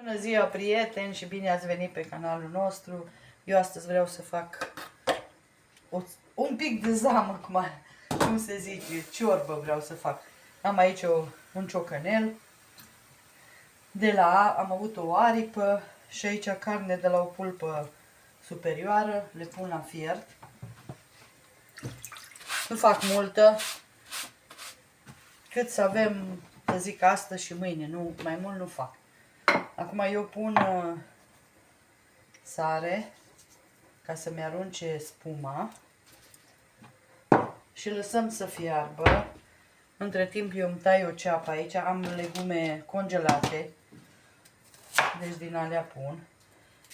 Bună ziua, prieteni, și bine ați venit pe canalul nostru. Eu astăzi vreau să fac un pic de zamă, cum se zice, ciorbă vreau să fac. Am aici un ciocănel, am avut o aripă și aici carne de la o pulpă superioară, le pun la fiert. Nu fac multă, cât să avem, să zic, astăzi și mâine, nu, mai mult nu fac. Acum eu pun sare ca să-mi arunce spuma și lăsăm să fiarbă. Între timp eu îmi tai o ceapă aici, am legume congelate, deci din alea pun.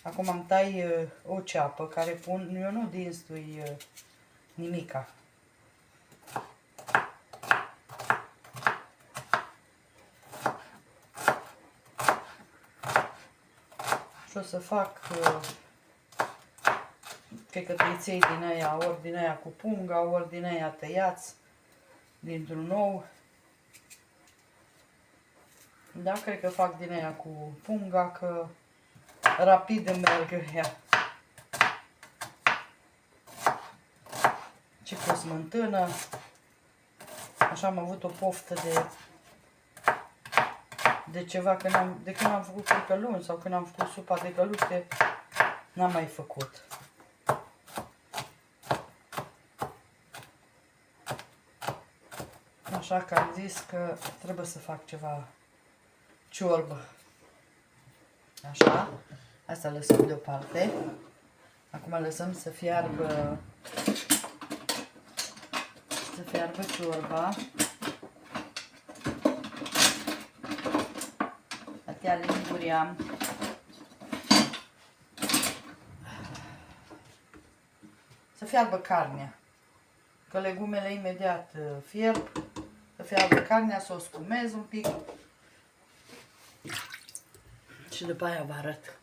Acum îmi tai o ceapă care pun, eu nu dinstui nimica. Și o să fac căcătuiței din aia, ori din aia cu punga, ori din aia tăiați dintr-un nou. Da, cred că fac din aia cu punga, că rapid îmi merg ea. Și cu smântână. Așa am avut o poftă de ceva, de când am făcut călcăluni sau când am făcut supa de căluște, n-am mai făcut. Așa că am zis că trebuie să fac ceva ciorbă. Așa, asta lăsăm deoparte. Acum lăsăm să fiarbă ciorba. Atâtea linguri am. Să fiarbă carnea. Că legumele imediat fierb. Să fiarbă carnea, să o scumez un pic. Și după aia vă arăt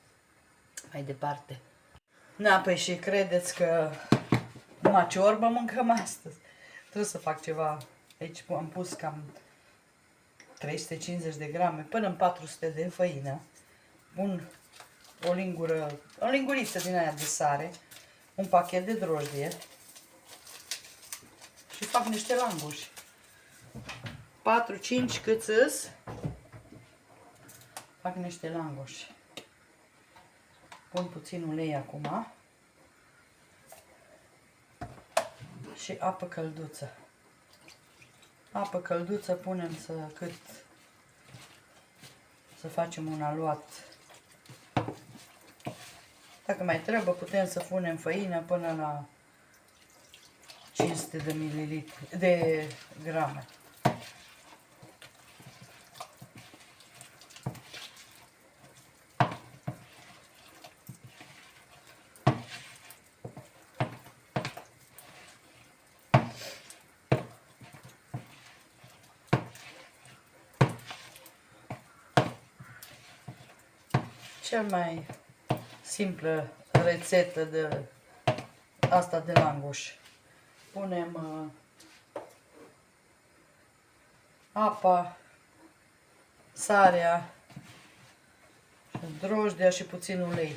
mai departe. Na, păi și credeți că numai ciorbă mâncăm astăzi? Trebuie să fac ceva. Aici am pus cam 350 de grame până în 400 de făină. Pun o linguriță din aia de sare, un pachet de drojdie și fac niște languși. 4-5 cât îs. Fac niște langoși. Pun puțin ulei acum. Și apă călduță. Apă călduță punem să facem un aluat. Dacă mai trebuie, putem să punem făină până la 500 de grame. Cel mai simplă rețetă de asta de langoș. Punem apa, sarea, drojdia și puțin ulei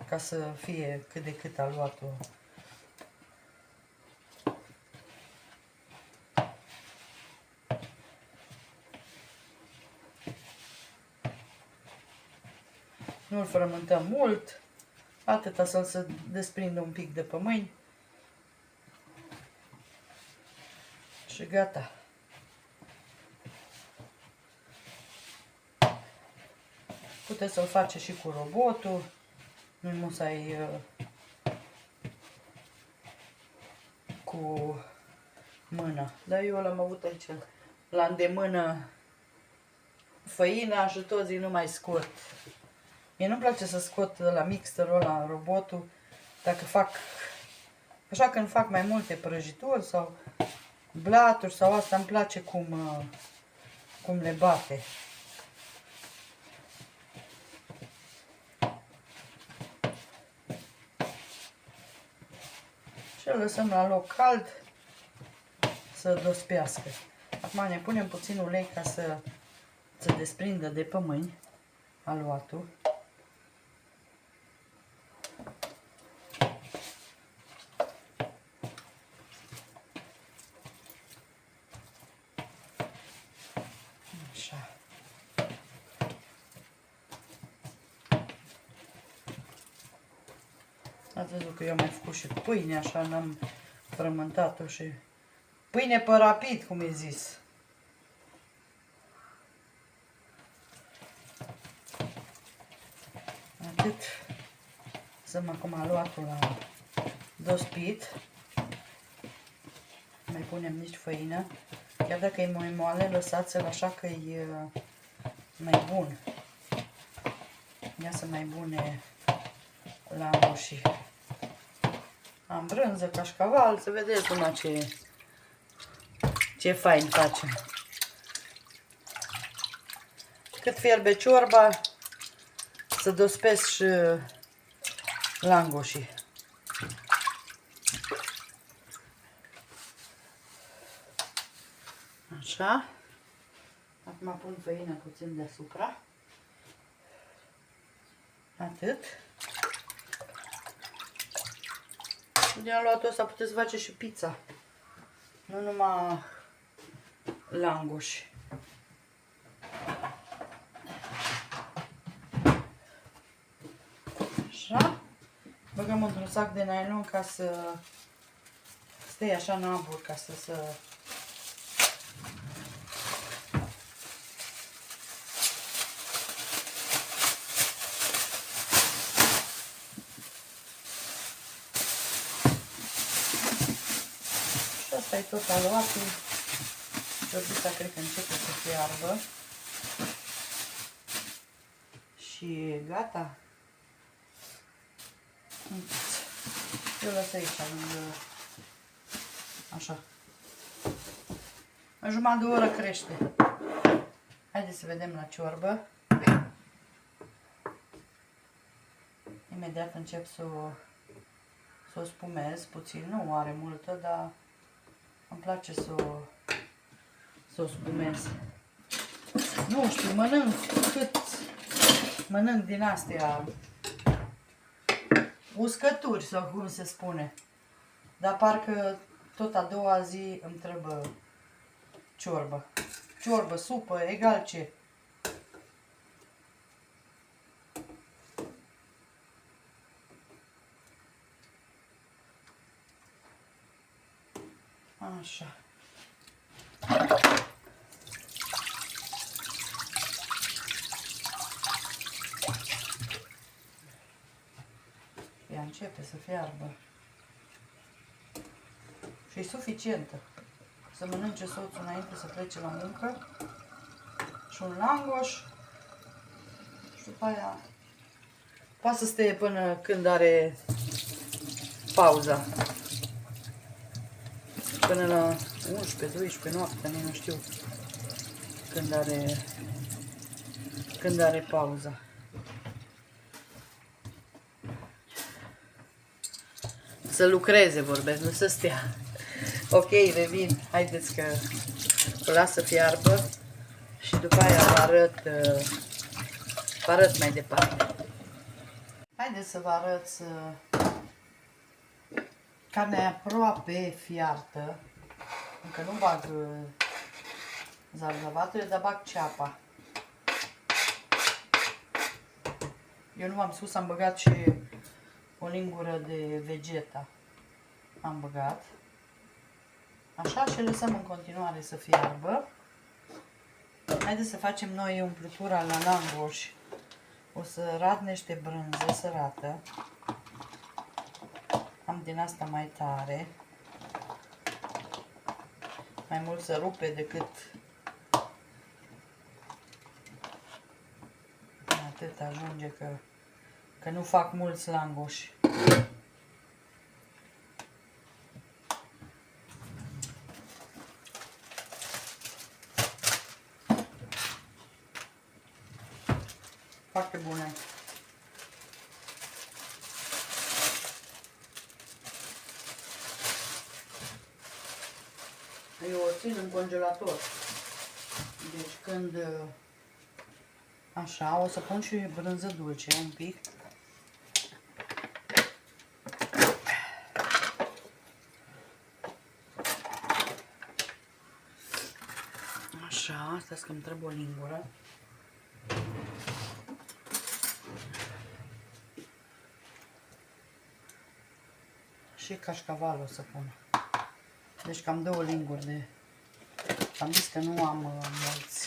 ca să fie cât de cât aluatul. Nu-l frământăm mult, atâta să se desprindă un pic de pe mâini și gata. Puteți să-l faceți și cu robotul, nu-i musai cu mână. Dar eu l-am avut aici la îndemână făina și toți nu mai scot. Mie nu-mi place să scot de la mixerul ăla robotul, dacă fac, așa când fac mai multe prăjituri sau blaturi sau asta, îmi place cum le bate. Și îl lăsăm la loc cald să dospească. Acum ne punem puțin ulei ca să se desprindă de pe mâini aluatul. Ați văzut că eu am mai făcut și pâine, așa n-am frământat-o și... Pâine pe rapid, cum e zis. Atât. Să-mi acum aluatul la dospit. Mai punem nici făină. Chiar dacă e mai moale, lăsați-l așa că e mai bun. Ia să mai bune langoșii. Am brânză, cașcaval, să vedeți numai ce fain facem. Cât fierbe ciorba, să dospesc și langoșii. Așa. Acum pun făină puțin deasupra. Atât. Din aluatul ăsta puteți face și pizza. Nu numai langoși. Așa. Băgăm într-un sac de nylon ca să stea așa în abur, ca să se... Și asta e tot aluatul. Ciorbița cred că începe să fiarbă. Și gata. Eu las aici, lângă... Așa. În jumătate de oră crește. Haideți să vedem la ciorbă. Imediat încep să o spumez puțin. Nu are multă, dar îmi place să o spumez. Nu știu, mănânc din astea uscături, sau cum se spune. Dar parcă tot a doua zi îmi trebuie ciorbă. Ciorbă, supă, egal ce. Așa. Ea începe să fiarbă. Și e suficientă. Să mănânce soțul înainte să plece la muncă. Și un langoș. Și după aia poate să stea până când are pauza. Până la 11-12 noaptea, nu știu când are pauza. Să lucreze, vorbesc, nu să stea. Ok, revin. Haideți că o las să fiarbă și după aia vă arăt mai departe. Haideți să vă arăt carnea e aproape fiartă. Încă nu bag zarzavatele, dar bag ceapa. Eu nu v-am spus, am băgat și o lingură de vegeta. Am băgat. Așa, și lăsăm în continuare să fiarbă. Haideți să facem noi umplutura la langoș. O să rat niște brânză sărată. Am din asta mai tare. Mai mult să rupe decât atât ajunge că nu fac mulți langoși. Foarte bune. Eu o țin în congelator. Deci când așa, o să pun și brânză dulce un pic. Așa, stați că îmi trebuie o lingură. Și cașcaval o să pun. Deci cam 2 linguri de... Am zis că nu am mulți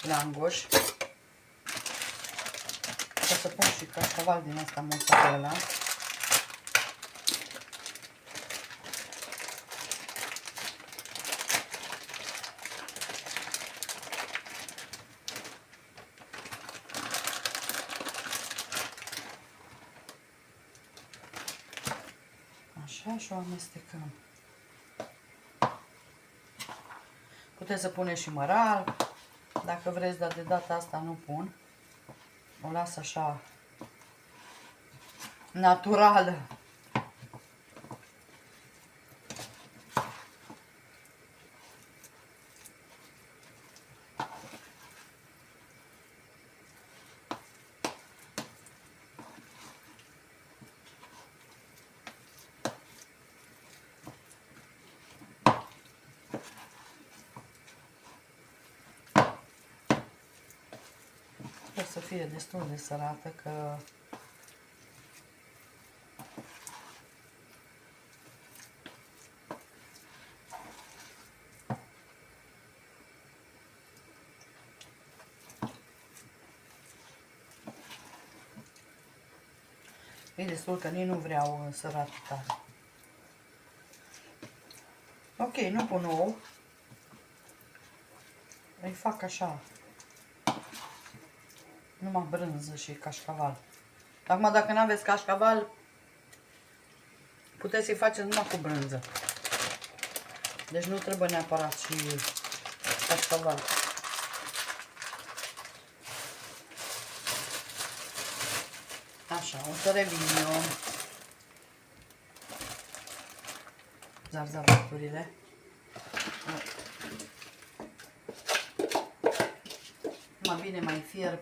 langoși. O să pun și cașcaval din asta mozzarella. Așa, și o amestecăm. Puteți să puneți și măral, dacă vreți, dar de data asta nu pun. O las așa naturală. Trebuie să fie destul de sărată, că e destul, că nici nu vreau sărată tare. Ok, nu pun ou. Îi fac așa. Numai brânză și cașcaval. Acum, dacă nu aveți cașcaval, puteți să-i faceți numai cu brânză. Deci nu trebuie neapărat și cașcaval. Așa, o să revin eu. Zarzavaturile. Mai bine mai fierb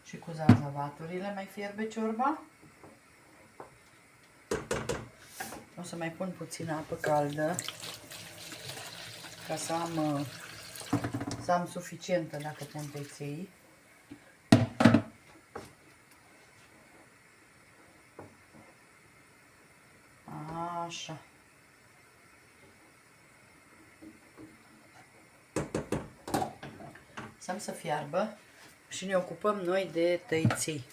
și cu zarzavaturile, mai fierbe ciorba. O să mai pun puțină apă caldă ca să am suficientă dacă pun peței. Așa. Lăsăm să fiarbă și ne ocupăm noi de tăiții.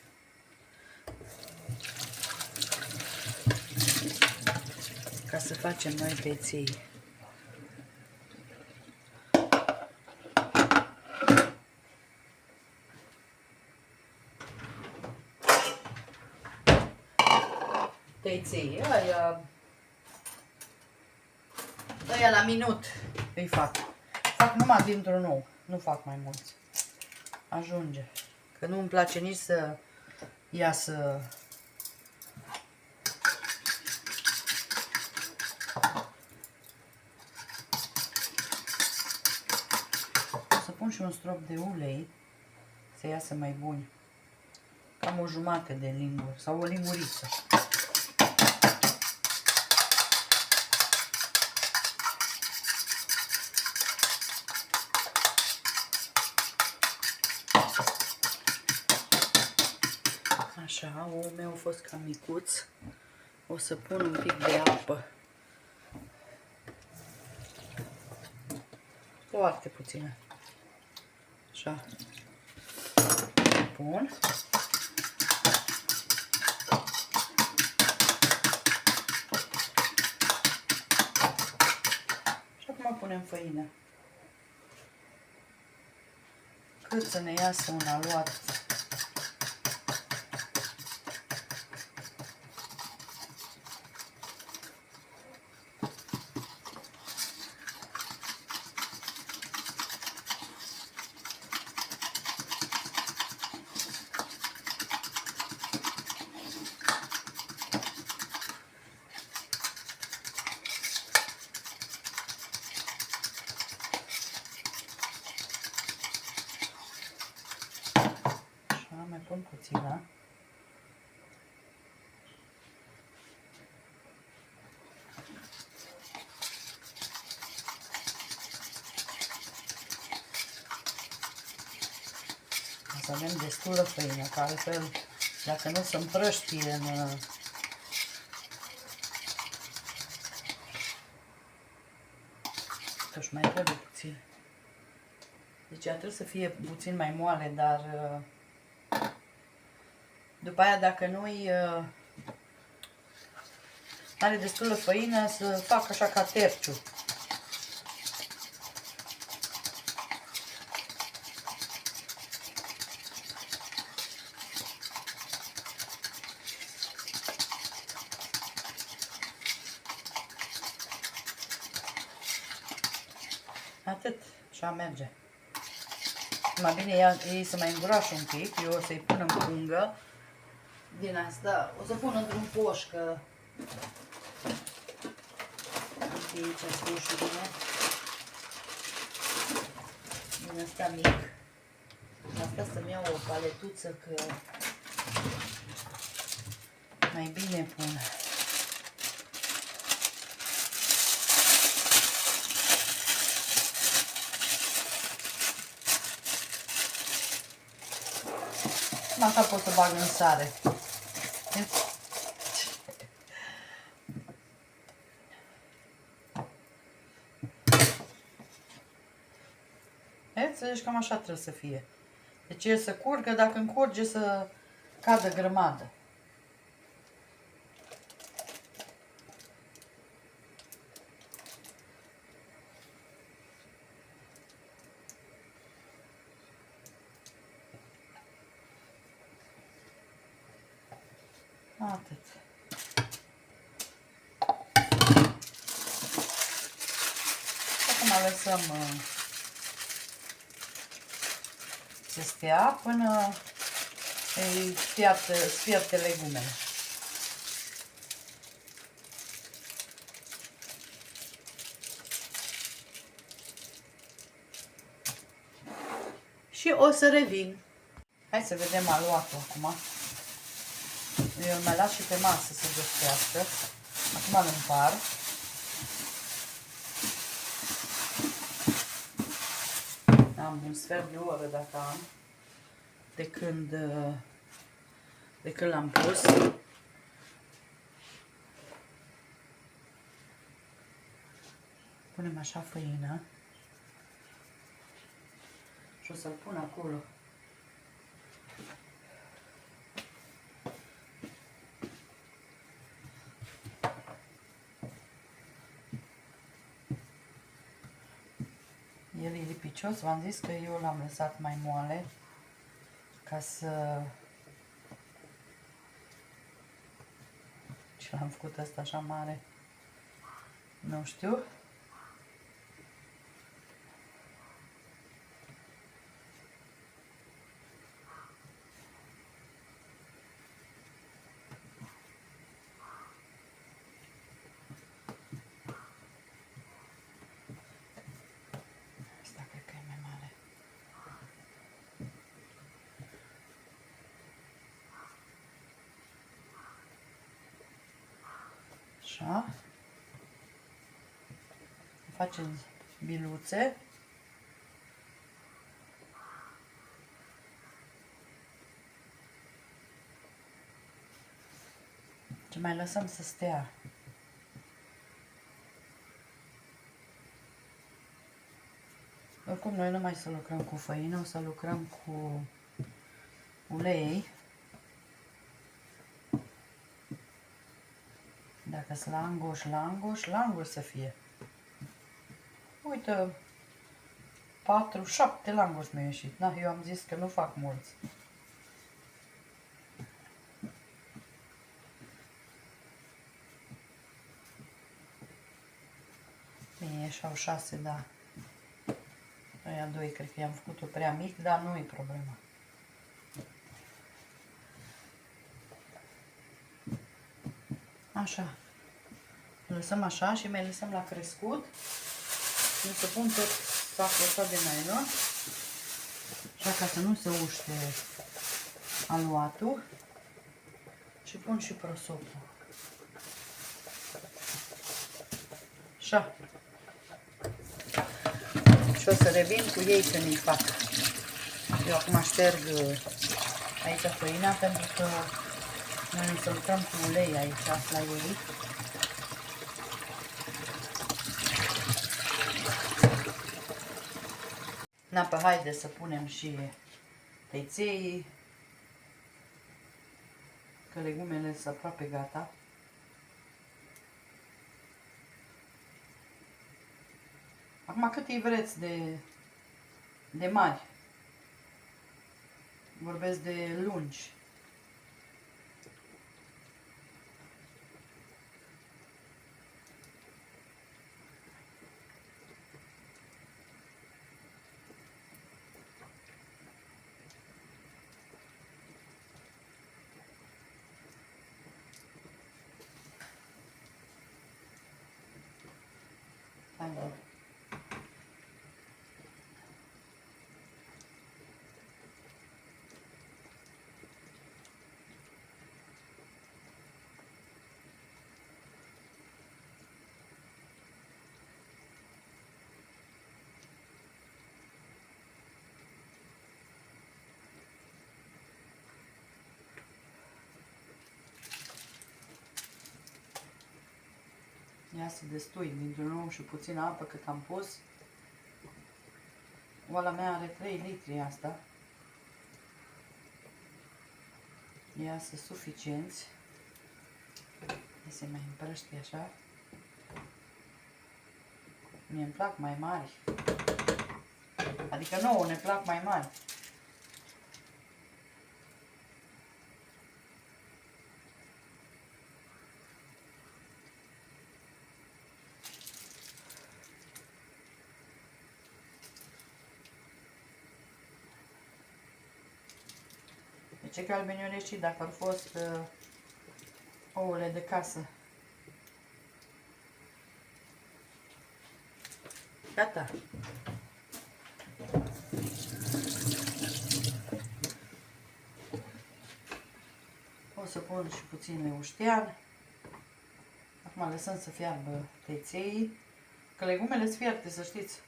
Ca să facem noi tăiții. Tăiții, aia la minut îi fac. Fac numai dintr-un ou, nu fac mai mulți. Ajunge. Că nu îmi place nici să iasă o să pun și un strop de ulei să iasă mai bun. Cam o jumătate de lingură sau o linguriță. Așa, oul meu a fost cam micuț. O să pun un pic de apă. Foarte puțină. Așa. Pun. Și acum punem făină. Cât să ne iasă un aluat. Mai pun puțină. Să avem destulă făină, că altfel, dacă nu se împrăștie Totuși mai trebuie puțin. Deci ea trebuie să fie puțin mai moale, dar după aia dacă nu-i are destulă făină, să facă așa ca terciu. Atât, așa merge. Mai bine ei să mai îngurașă un pic, eu o să-i pun în pungă. Din asta o să pun într-un poș, că aici poșurile. Din asta mic. Asta să-mi iau o paletuță, că mai bine pun. Asta pot să bag în sare. Deci cam așa trebuie să fie. Deci el să curgă, dacă încurge să cadă grămadă. Atât. Acum lăsăm să stea până îi sfierte legumele. Și o să revin. Hai să vedem aluatul acum. Eu îl mai las și pe masă să găsească. Acum îl împar. Am un sfert de oră dacă am. De când l-am pus. Punem așa făină. Și o să-l pun acolo. El e lipicios, v-am zis că eu l-am lăsat mai moale ca să... Și l-am făcut ăsta așa mare. Nu știu. Așa. Facem biluțe. Și mai lăsăm să stea. Oricum noi nu mai să lucrăm cu făină, o să lucrăm cu ulei. Dacă sunt langoș să fie. Uite, 4-7 langoși mi-au ieșit. Na, eu am zis că nu fac mulți. Mi ieșeau 6, da. Aia 2, cred că i-am făcut-o prea mic, dar nu e problema. Așa. Lăsăm așa și mai lăsăm la crescut. Și să pun tot sacul ăsta de nylon. Așa ca să nu se uște aluatul. Și pun și prosopul. Așa. Și o să revin cu ei când îi fac. Eu acum șterg aici făina pentru că noi să lucrăm cu ulei aici la ei. Na, pe haide să punem și teiței, că legumele sunt aproape gata. Acum cât îi vreți de mari? Vorbesc de lungi. Haide. Iasă destui dintr-un nou și puțină apă cât am pus. Oala mea are 3 litri asta. Iasă suficienți. Se mai împrăștie așa. Mie îmi plac mai mari. Adică nouă ne plac mai mari. Ce galbeniorești dacă ar fost ouăle de casă. Gata. O să pun și puțin leuștean. Acum lăsăm să fiarbă teiței. Că legumele sunt fierte, să știți.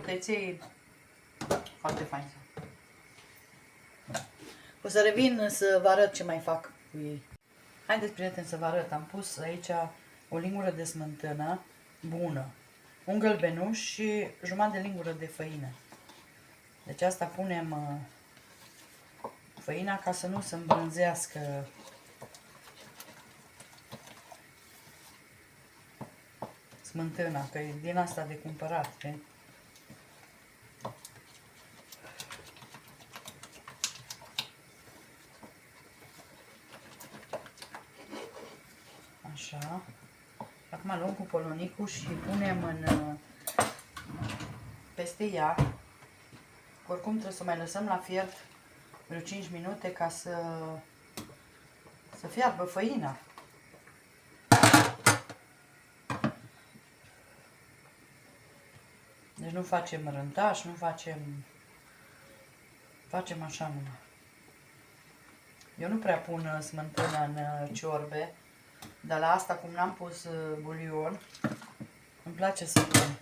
Teiței, foarte fain. O să revin să vă arăt ce mai fac cu ei. Haideți, prieteni, să vă arăt. Am pus aici o lingură de smântână bună, un gălbenuș și jumătate de lingură de făină. Deci asta punem făina ca să nu se îmbrânzească smântâna, că e din asta de cumpărat. Așa. Acum luăm cu polonicul și punem peste ea. Oricum trebuie să mai lăsăm la fiert vreo 5 minute ca să fiarbă făina. Deci nu facem rântaș, nu facem așa numai. Eu nu prea pun smântână în ciorbe, dar la asta, cum n-am pus bulion, îmi place să pun.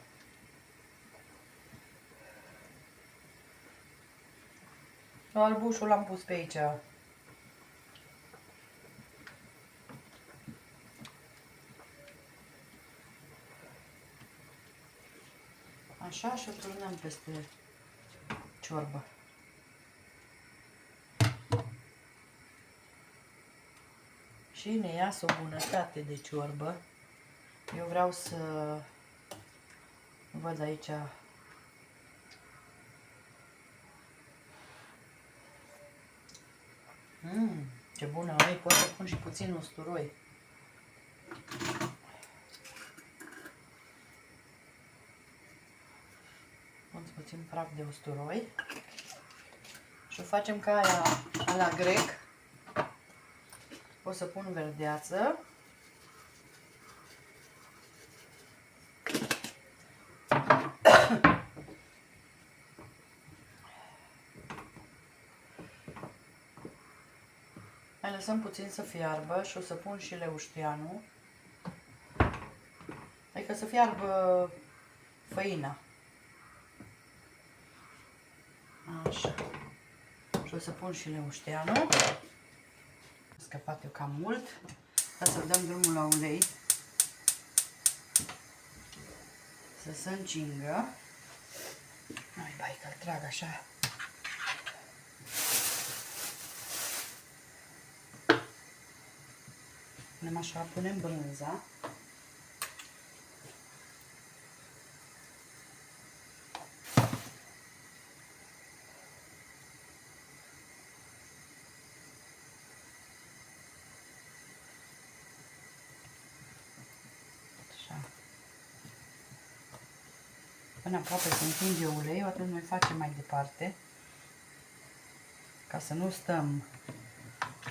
Albușul l-am pus pe aici. Așa, și o turnăm peste ciorbă. Și ne iasă o bunătate de ciorbă. Eu vreau să văd aici ce bună e, pot să pun și puțin usturoi. Pun puțin praf de usturoi. Și o facem ca aia la grec. O să pun verdeață. Mai lăsăm puțin să fiarbă și o să pun și leușteanul. Adică să fiarbă făina. Așa. Și o să pun și leușteanul. A scăpat eu cam mult. Ca să dăm drumul la ulei. să se încingă. Noi, bai, că-l trag așa. Punem așa, punem brânza. Până aproape se întinge uleiul, atunci noi facem mai departe, ca să nu stăm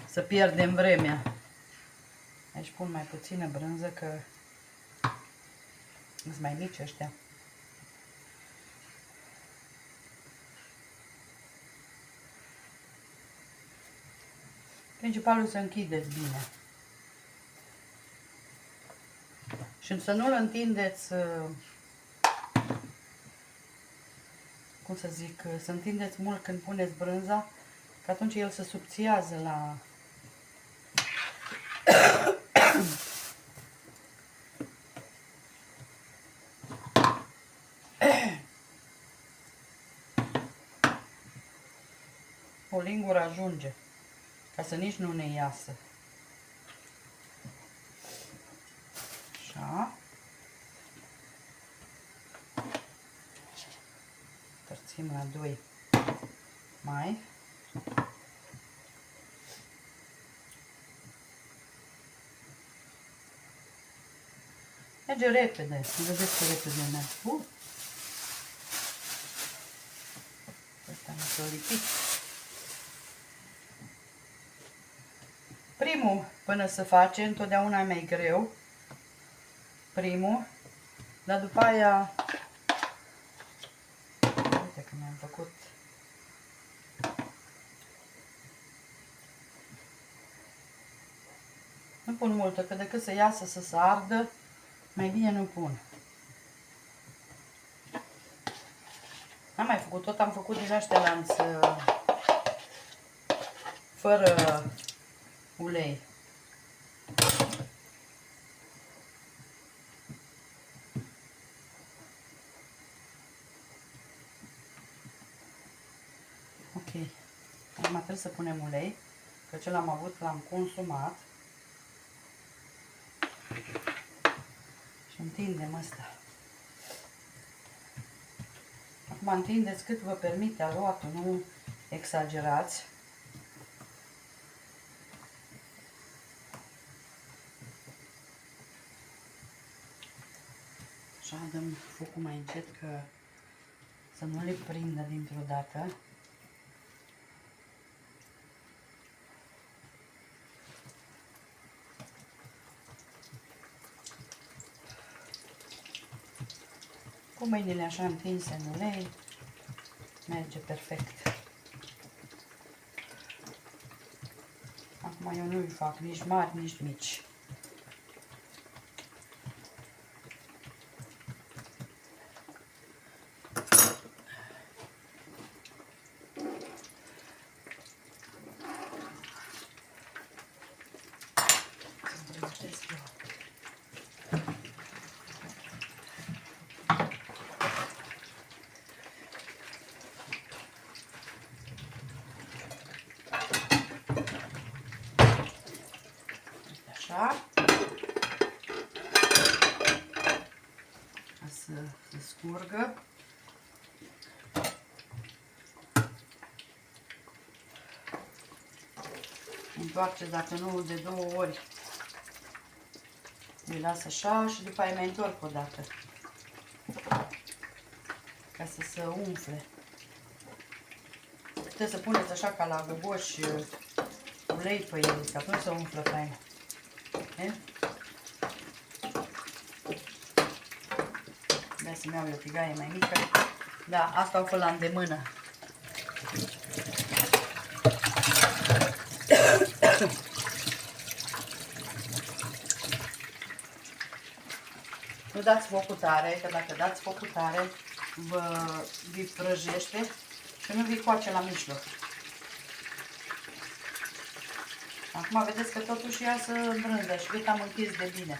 să pierdem vremea. Aici pun mai puțină brânză, că sunt mai mici ăștia. Principalul să închideți bine. Și să nu-l întindeți, cum să zic, să întindeți mult când puneți brânza, că atunci el se subțiază la... O lingură ajunge, ca să nici nu ne iasă. Așa. Tărțim la 2 mai. Merge repede, vedeți că repede merge. Ăsta nu s-a lipit. Primul, până se face, întotdeauna e mai greu. Primul, dar după aia, uite că mi-am făcut. Nu pun multă, că decât să iasă să se ardă, mai bine nu pun. N-am mai făcut, tot am făcut din ăștia lanț fără ulei. Ok. Acum trebuie să punem ulei, că ce l-am avut l-am consumat. Și întindem asta. Acum întindeți cât vă permite aluatul, nu exagerați. Așa, dăm focul mai încet, că să nu le prindă dintr-o dată. Cu mâinile așa întinse în ulei, merge perfect. Acum eu nu-i fac nici mari, nici mici. Așa. Ca să se scurgă. Întoarceți, dacă nu, de 2 ori. Îi las așa și după aia mai întorc o dată. Ca să se umfle. Puteți să puneți așa ca la găboși ulei pe el, că atunci se umflă fain. Da, să-mi iau eu o tigaie mai mică. Da, asta o fă la îndemână. Nu dați focul tare, că dacă dați focul tare, vi prăjește și nu vi coace la mijloc. Acum vedeți că totuși iasă brânză și cât am închis de bine.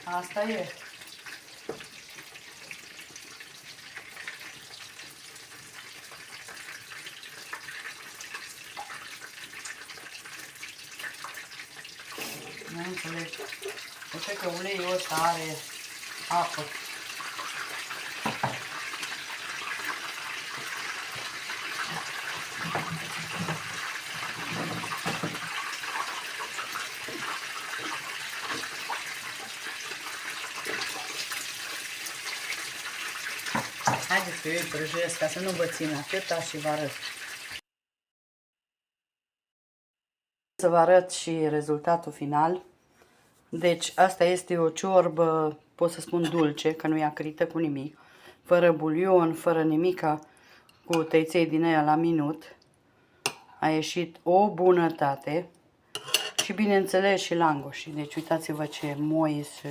Asta e. nu înțeleg. Eu cred că uleiul ăsta are apă. Haideți că eu îi prăjesc ca să nu vă țin atâta și vă arăt. Să vă arăt și rezultatul final. Deci asta este o ciorbă, pot să spun dulce, că nu e acrită cu nimic. Fără bulion, fără nimica, cu tăiței din aia la minut. A ieșit o bunătate. Și bineînțeles și langoșii. Deci uitați-vă ce moi și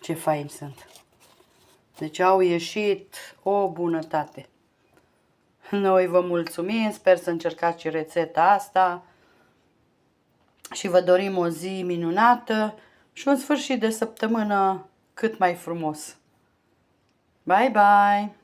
ce faini sunt. Deci au ieșit o bunătate. Noi vă mulțumim, sper să încercați și rețeta asta. Și vă dorim o zi minunată și un sfârșit de săptămână cât mai frumos. Bye, bye!